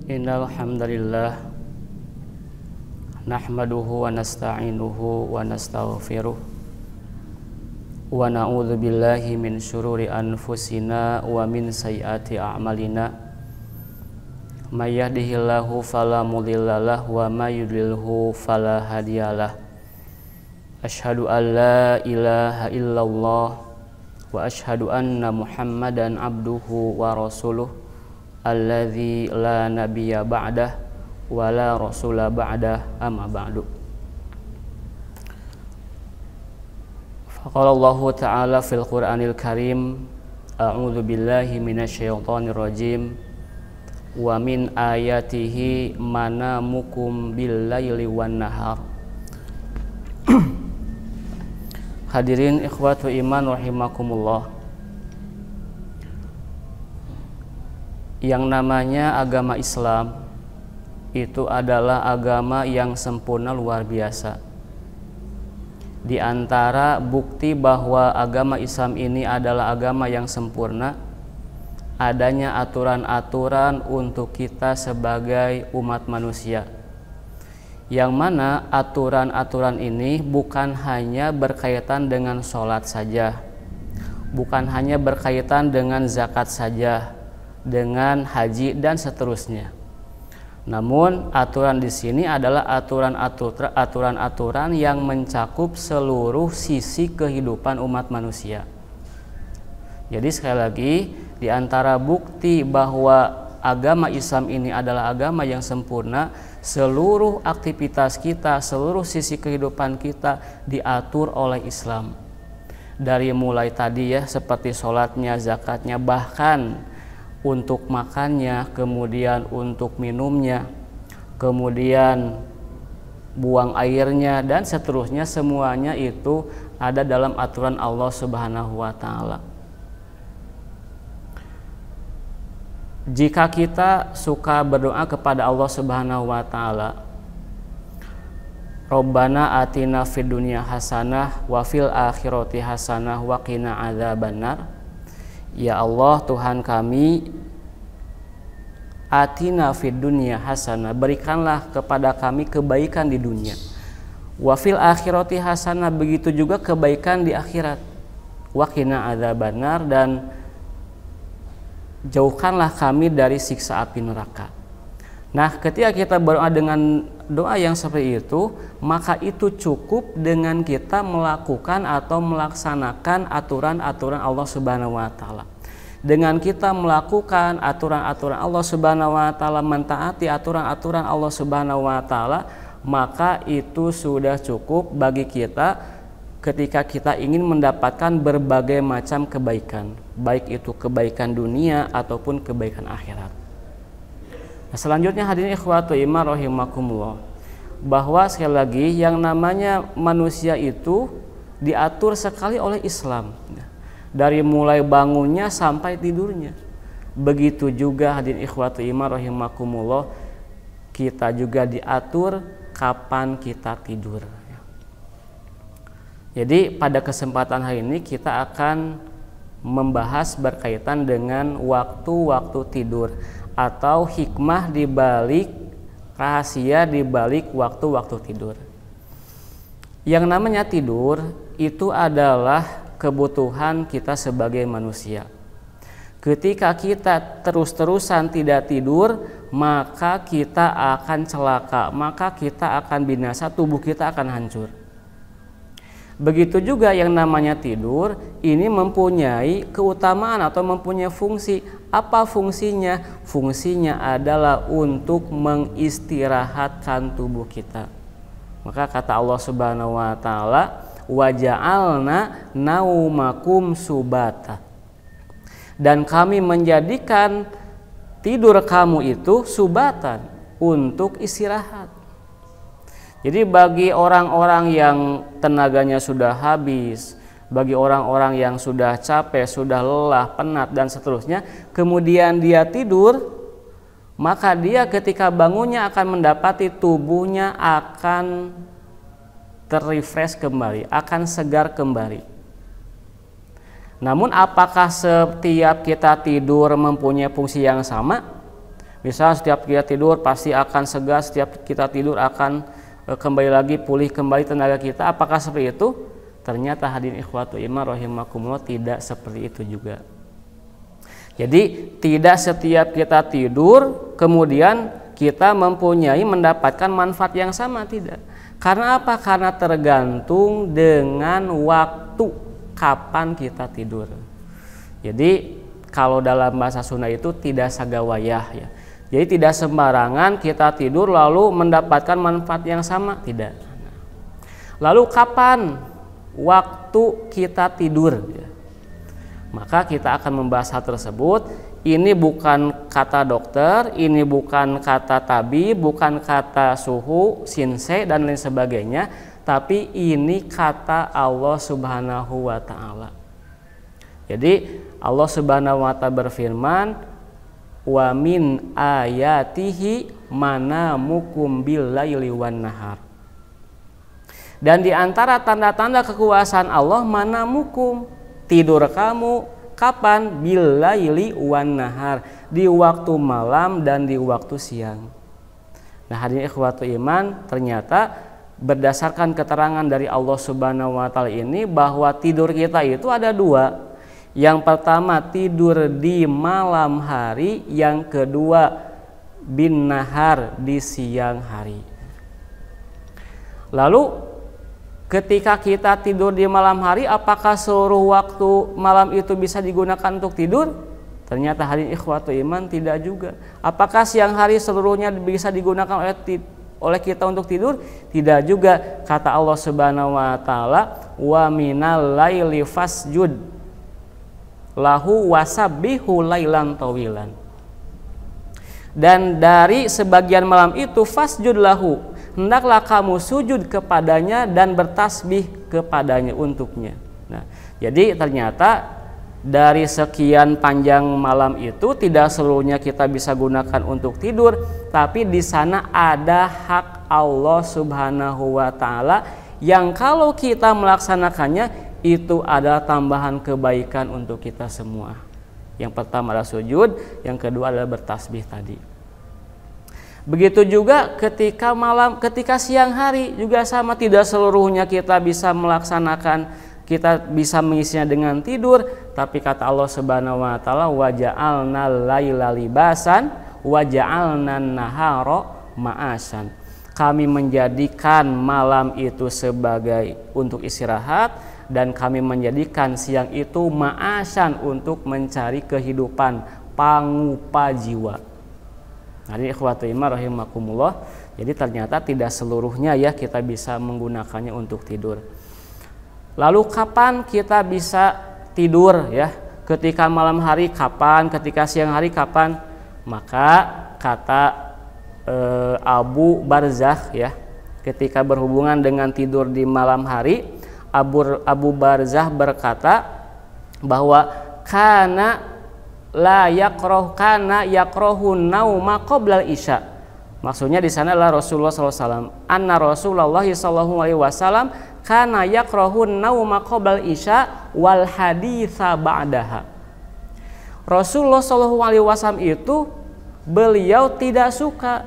Innal hamdalillah nahmaduhu wa nasta'inuhu wa nastaghfiruh wa na'udzu billahi min syururi anfusina wa min sayyiati a'malina may yahdihillahu fala mudhillalah wa may yudlilhu fala hadiyalah. Asyhadu an la ilaha illallah wa asyhadu anna Muhammadan abduhu wa rasuluh alladzi la nabiyya ba'dah wa la rasula ba'dah amma ba'du. Faqala Allah ta'ala fil Qur'anil Karim, a'udzu billahi minasyaitonir rajim, wa min ayatihi manamukum bil laili wan nahar. Hadirin ikhwatu iman rahimakumullah. Yang namanya agama Islam itu adalah agama yang sempurna luar biasa. Di antara bukti bahwa agama Islam ini adalah agama yang sempurna, adanya aturan-aturan untuk kita sebagai umat manusia, yang mana aturan-aturan ini bukan hanya berkaitan dengan sholat saja, bukan hanya berkaitan dengan zakat saja, dengan haji dan seterusnya. Namun aturan di sini adalah aturan-aturan yang mencakup seluruh sisi kehidupan umat manusia. Jadi sekali lagi, di antara bukti bahwa agama Islam ini adalah agama yang sempurna, seluruh aktivitas kita, seluruh sisi kehidupan kita diatur oleh Islam. Dari mulai tadi ya, seperti sholatnya, zakatnya, bahkan untuk makannya, kemudian untuk minumnya, kemudian buang airnya dan seterusnya, semuanya itu ada dalam aturan Allah Subhanahu wa taala. Jika kita suka berdoa kepada Allah Subhanahu wa taala, Rabbana atina fid dunya hasanah wa fil akhirati hasanah wa qina adzabannar. Ya Allah, Tuhan kami, atina fid dunya hasanah, berikanlah kepada kami kebaikan di dunia. Wa fil akhirati hasanah, begitu juga kebaikan di akhirat. Wa qina adzabannar, dan jauhkanlah kami dari siksa api neraka. Nah, ketika kita berdoa dengan doa yang seperti itu, maka itu cukup dengan kita melakukan atau melaksanakan aturan-aturan Allah Subhanahu wa taala. Dengan kita melakukan aturan-aturan Allah Subhanahu wa taala, mentaati aturan-aturan Allah Subhanahu wa taala, maka itu sudah cukup bagi kita ketika kita ingin mendapatkan berbagai macam kebaikan, baik itu kebaikan dunia ataupun kebaikan akhirat. Nah, selanjutnya hadirin ikhwatu iman rahimakumullah, bahwa sekali lagi yang namanya manusia itu diatur sekali oleh Islam, dari mulai bangunnya sampai tidurnya. Begitu juga hadirin ikhwatu iman rahimakumullah, kita juga diatur kapan kita tidur. Jadi pada kesempatan hari ini kita akan membahas berkaitan dengan waktu-waktu tidur, atau hikmah di balik, rahasia di balik waktu-waktu tidur. Yang namanya tidur itu adalah kebutuhan kita sebagai manusia. Ketika kita terus-terusan tidak tidur, maka kita akan celaka, maka kita akan binasa, tubuh kita akan hancur. Begitu juga yang namanya tidur, ini mempunyai keutamaan atau mempunyai fungsi. Apa fungsinya? Fungsinya adalah untuk mengistirahatkan tubuh kita. Maka kata Allah Subhanahu wa taala, wa ja'alna naumakum subata. Dan kami menjadikan tidur kamu itu subatan, untuk istirahat. Jadi bagi orang-orang yang tenaganya sudah habis, bagi orang-orang yang sudah capek, sudah lelah, penat dan seterusnya, kemudian dia tidur, maka dia ketika bangunnya akan mendapati tubuhnya akan terrefresh kembali, akan segar kembali. Namun apakah setiap kita tidur mempunyai fungsi yang sama? Misal setiap kita tidur pasti akan segar, setiap kita tidur akan kembali lagi pulih kembali tenaga kita. Apakah seperti itu? Ternyata hadirin ikhwatu iman rahimakumullah tidak seperti itu juga. Jadi tidak setiap kita tidur kemudian kita mendapatkan manfaat yang sama, tidak. Karena apa? Karena tergantung dengan waktu kapan kita tidur. Jadi kalau dalam bahasa Sunda itu tidak sagawayah ya. Jadi tidak sembarangan kita tidur lalu mendapatkan manfaat yang sama, tidak. Lalu kapan waktu kita tidur? Maka kita akan membahas hal tersebut. Ini bukan kata dokter, ini bukan kata tabib, bukan kata suhu, sinse dan lain sebagainya, tapi ini kata Allah Subhanahu wa taala. Jadi Allah Subhanahu wa taala berfirman, wa min ayatihi manamukum bil-laili wan-nahar. Dan di antara tanda-tanda kekuasaan Allah manamukum, tidur kamu kapan? Bil-laili wan-nahar, di waktu malam dan di waktu siang. Nah, hadirin ikhwatu iman, ternyata berdasarkan keterangan dari Allah Subhanahu wa taala ini bahwa tidur kita itu ada dua. Yang pertama tidur di malam hari, yang kedua bin nahar, di siang hari. Lalu ketika kita tidur di malam hari, apakah seluruh waktu malam itu bisa digunakan untuk tidur? Ternyata hadirin ikhwatu iman tidak juga. Apakah siang hari seluruhnya bisa digunakan oleh kita untuk tidur? Tidak juga. Kata Allah Subhanahu wa taala, wa minal laili fasjud lahu wasabbihu lailan tawilan. Dan dari sebagian malam itu fasjud lahu, hendaklah kamu sujud kepadanya dan bertasbih kepadanya untuknya. Nah, jadi ternyata dari sekian panjang malam itu tidak seluruhnya kita bisa gunakan untuk tidur, tapi di sana ada hak Allah Subhanahu wa taala yang kalau kita melaksanakannya itu adalah tambahan kebaikan untuk kita semua. Yang pertama adalah sujud, yang kedua adalah bertasbih tadi. Begitu juga ketika siang hari juga sama, tidak seluruhnya kita bisa melaksanakan, kita bisa mengisinya dengan tidur, tapi kata Allah Subhanahu wa taala, wa ja'alnal laila libasan wa ja'alnan nahara ma'asan. Kami menjadikan malam itu sebagai untuk istirahat, dan kami menjadikan siang itu ma'asan, untuk mencari kehidupan, pangupa jiwa. Jadi ikhwatu iman rahimakumullah, jadi ternyata tidak seluruhnya ya kita bisa menggunakannya untuk tidur. Lalu kapan kita bisa tidur ya? Ketika malam hari kapan? Ketika siang hari kapan? Maka kata Abu Barzah ya, ketika berhubungan dengan tidur di malam hari, Abu Barzah berkata bahwa kana yakrohun nauma qoblal isya. Maksudnya di sana adalah Rasulullah SAW. Anna Rasulullah SAW kana yakrohun nauma qoblal isya wal haditha ba'daha. Rasulullah SAW itu beliau tidak suka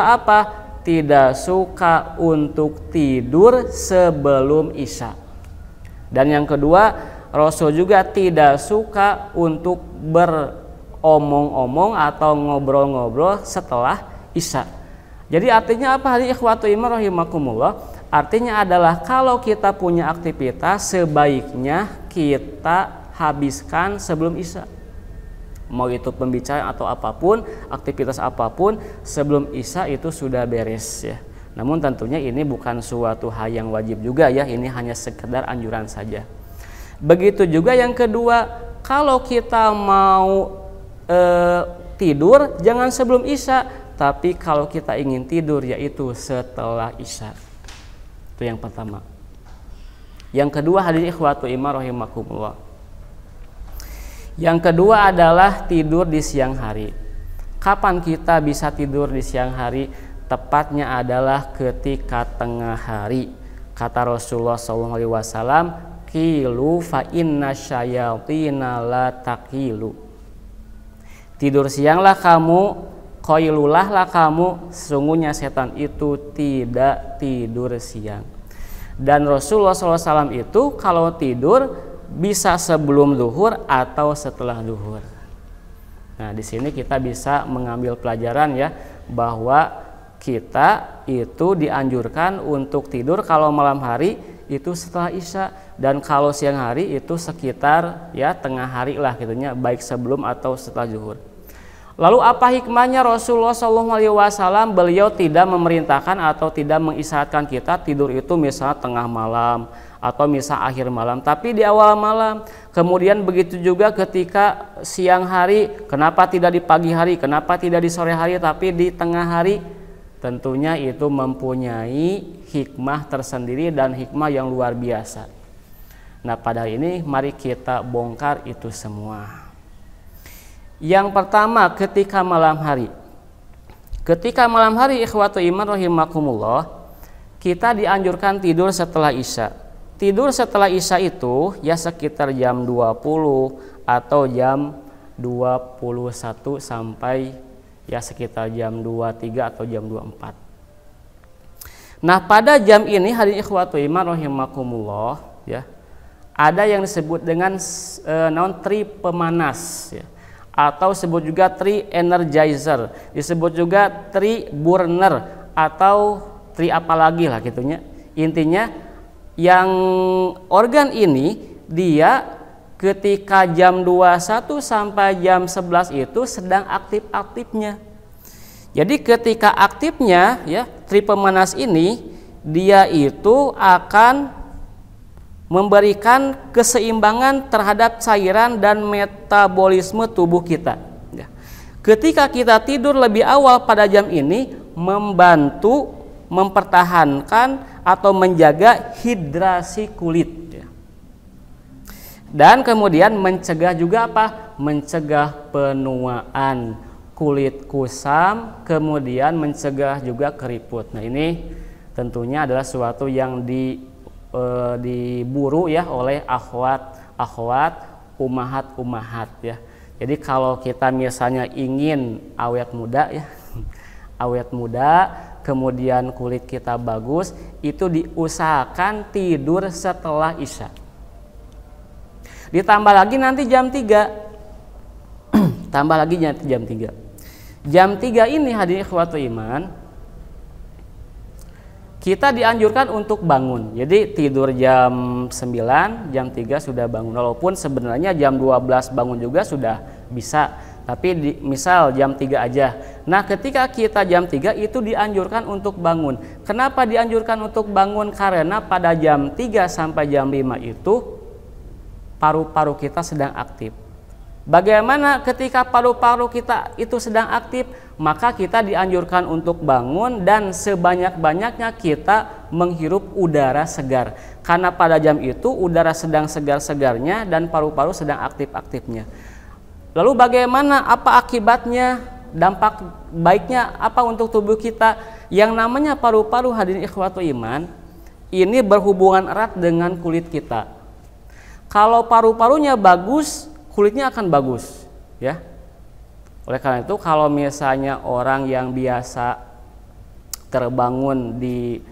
apa? Tidak suka untuk tidur sebelum isya. Dan yang kedua, Rasul juga tidak suka untuk beromong-omong atau ngobrol-ngobrol setelah isya. Jadi artinya apa? Hadirin ikhwatu iman rahimakumullah. Artinya adalah kalau kita punya aktivitas sebaiknya kita habiskan sebelum isya. Mau itu pembicaraan atau apapun, aktivitas apapun, sebelum isya itu sudah beres ya. Namun tentunya ini bukan suatu hal yang wajib juga ya, ini hanya sekedar anjuran saja. Begitu juga yang kedua, kalau kita mau tidur jangan sebelum isya, tapi kalau kita ingin tidur yaitu setelah isya. Itu yang pertama. Yang kedua hadirin ikhwatu iman rahimakumullah. Yang kedua adalah tidur di siang hari. Kapan kita bisa tidur di siang hari? Tepatnya adalah ketika tengah hari. Kata Rasulullah SAW, "Qilu fa inna syayatina la taqilu." Tidur sianglah kamu, qailulahlah kamu, sesungguhnya setan itu tidak tidur siang. Dan Rasulullah SAW itu kalau tidur bisa sebelum zuhur atau setelah zuhur. Nah, di sini kita bisa mengambil pelajaran ya, bahwa kita itu dianjurkan untuk tidur kalau malam hari itu setelah Isya, dan kalau siang hari itu sekitar ya tengah hari lah gitunya, baik sebelum atau setelah zuhur. Lalu apa hikmahnya Rasulullah SAW beliau tidak memerintahkan atau tidak mengisyaratkan kita tidur itu misalnya tengah malam atau misal akhir malam, tapi di awal malam. Kemudian begitu juga ketika siang hari, kenapa tidak di pagi hari, kenapa tidak di sore hari tapi di tengah hari? Tentunya itu mempunyai hikmah tersendiri dan hikmah yang luar biasa. Nah, pada hari ini mari kita bongkar itu semua. Yang pertama, ketika malam hari. Ketika malam hari ikhwatu iman rahimakumullah, kita dianjurkan tidur setelah Isya. Tidur setelah Isya itu ya sekitar jam 20 atau jam 21 sampai ya sekitar jam 23 atau jam 24. Nah, pada jam ini hadirin ikhwatu iman rahimakumullah ya, ada yang disebut dengan tri pemanas ya, atau disebut juga tri energizer, disebut juga tri burner atau tri apalagi lah gitunya. Intinya yang organ ini dia ketika jam 21 sampai jam 11 itu sedang aktif-aktifnya. Jadi ketika aktifnya ya tri pemanas ini, dia itu akan memberikan keseimbangan terhadap cairan dan metabolisme tubuh kita. Ketika kita tidur lebih awal pada jam ini, membantu mempertahankan atau menjaga hidrasi kulit. Dan kemudian mencegah juga apa? Mencegah penuaan, kulit kusam, kemudian mencegah juga keriput. Nah, ini tentunya adalah sesuatu yang diburu ya oleh akhwat, umahat ya. Jadi kalau kita misalnya ingin awet muda ya, awet muda, kemudian kulit kita bagus, itu diusahakan tidur setelah Isya. Ditambah lagi nanti jam 3. Tambah lagi jam 3. Jam 3 ini hadirin ikhwatu iman, kita dianjurkan untuk bangun. Jadi tidur jam 9, jam 3 sudah bangun. Walaupun sebenarnya jam 12 bangun juga sudah bisa, tapi misal jam 3 aja. Nah, ketika kita jam 3 itu dianjurkan untuk bangun. Kenapa dianjurkan untuk bangun? Karena pada jam 3 sampai jam 5 itu paru-paru kita sedang aktif. Bagaimana ketika paru-paru kita itu sedang aktif? Maka kita dianjurkan untuk bangun dan sebanyak-banyaknya kita menghirup udara segar. Karena pada jam itu udara sedang segar-segarnya dan paru-paru sedang aktif-aktifnya. Lalu bagaimana, apa akibatnya, dampak baiknya apa untuk tubuh kita? Yang namanya paru-paru hadirin ikhwatu iman, ini berhubungan erat dengan kulit kita. Kalau paru-parunya bagus, kulitnya akan bagus, ya. Oleh karena itu, kalau misalnya orang yang biasa terbangun di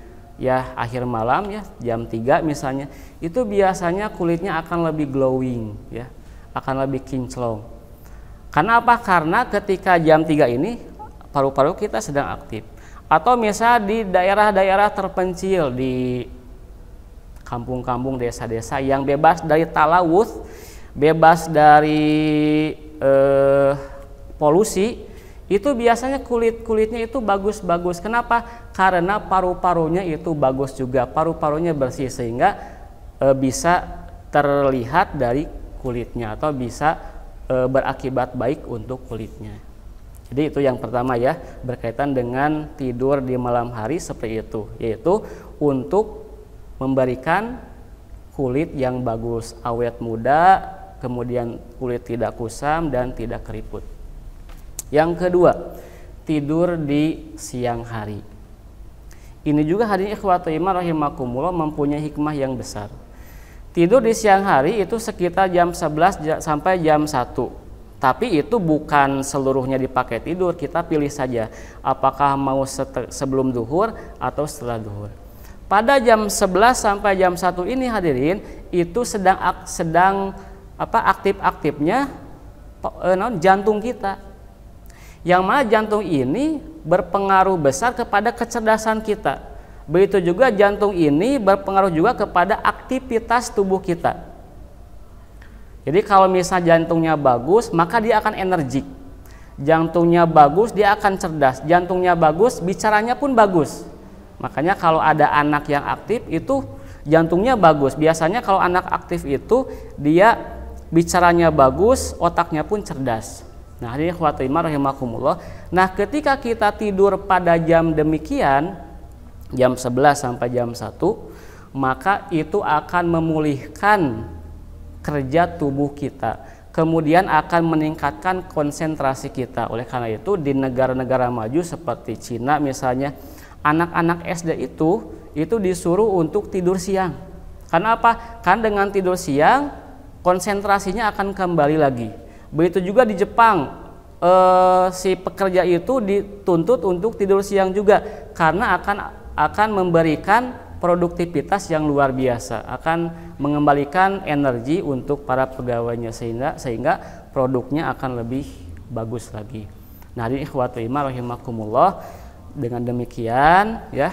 akhir malam ya, jam 3 misalnya, itu biasanya kulitnya akan lebih glowing ya, akan lebih kinclong. Karena apa? Karena ketika jam 3 ini paru-paru kita sedang aktif. Atau misalnya di daerah-daerah terpencil, di kampung-kampung, desa-desa yang bebas dari talawuth, bebas dari polusi, itu biasanya kulitnya itu bagus-bagus. Kenapa? Karena paru-parunya itu bagus juga, paru-parunya bersih sehingga bisa terlihat dari kulitnya atau bisa berakibat baik untuk kulitnya. Jadi itu yang pertama ya, berkaitan dengan tidur di malam hari seperti itu, yaitu untuk memberikan kulit yang bagus, awet muda, kemudian kulit tidak kusam dan tidak keriput. Yang kedua, tidur di siang hari. Ini juga hadirin ikhwatu iman rahimakumullah mempunyai hikmah yang besar. Tidur di siang hari itu sekitar jam 11 sampai jam 1. Tapi itu bukan seluruhnya dipakai tidur, kita pilih saja apakah mau sebelum duhur atau setelah duhur. Pada jam 11 sampai jam 1 ini hadirin, itu sedang aktif-aktifnya jantung kita. Yang mana jantung ini berpengaruh besar kepada kecerdasan kita. Begitu juga jantung ini berpengaruh juga kepada aktivitas tubuh kita. Jadi kalau misalnya jantungnya bagus, maka dia akan energik. Jantungnya bagus, dia akan cerdas. Jantungnya bagus, bicaranya pun bagus. Makanya kalau ada anak yang aktif itu jantungnya bagus. Biasanya kalau anak aktif itu dia bicaranya bagus, otaknya pun cerdas. Nah, hadirin ikhwati rahimakumullah. Nah, ketika kita tidur pada jam demikian, jam 11 sampai jam 1, maka itu akan memulihkan kerja tubuh kita, kemudian akan meningkatkan konsentrasi kita. Oleh karena itu di negara-negara maju seperti Cina misalnya, anak-anak SD itu disuruh untuk tidur siang. Karena apa? Kan dengan tidur siang konsentrasinya akan kembali lagi. Begitu juga di Jepang, si pekerja itu dituntut untuk tidur siang juga, karena akan memberikan produktivitas yang luar biasa, akan mengembalikan energi untuk para pegawainya sehingga produknya akan lebih bagus lagi. Nah, hadirin ikhwati rahimakumullah, dengan demikian ya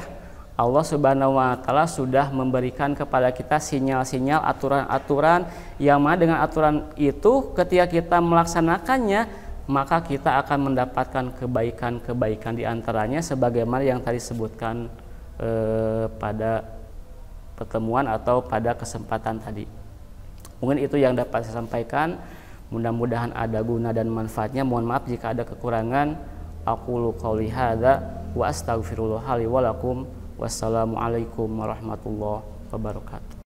Allah Subhanahu wa taala sudah memberikan kepada kita sinyal-sinyal, aturan-aturan yang mana dengan aturan itu ketika kita melaksanakannya maka kita akan mendapatkan kebaikan-kebaikan di antaranya sebagaimana yang tadi sebutkan pada pertemuan atau pada kesempatan tadi. Mungkin itu yang dapat saya sampaikan. Mudah-mudahan ada guna dan manfaatnya. Mohon maaf jika ada kekurangan. Aqulu qouli hadza wa astaghfirullah li wa lakum. Wassalamualaikum warahmatullahi wabarakatuh.